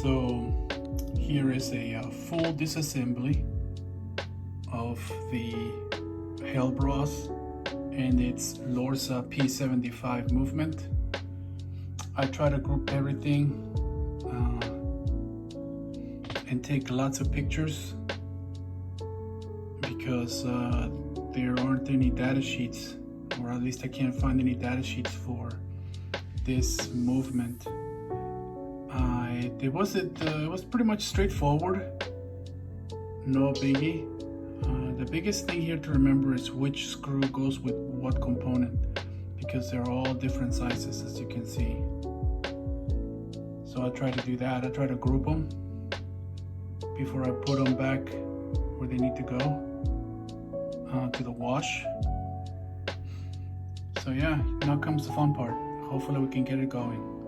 So here is a full disassembly of the Helbros and its Lorsa P75 movement. I try to group everything and take lots of pictures because there aren't any data sheets, or at least I can't find any data sheets for this movement. It was pretty much straightforward, no biggie. The biggest thing here to remember is which screw goes with what component, because they're all different sizes, as you can see. So I try to do that. I try to group them before I put them back where they need to go, to the wash. So yeah, now comes the fun part. Hopefully we can get it going.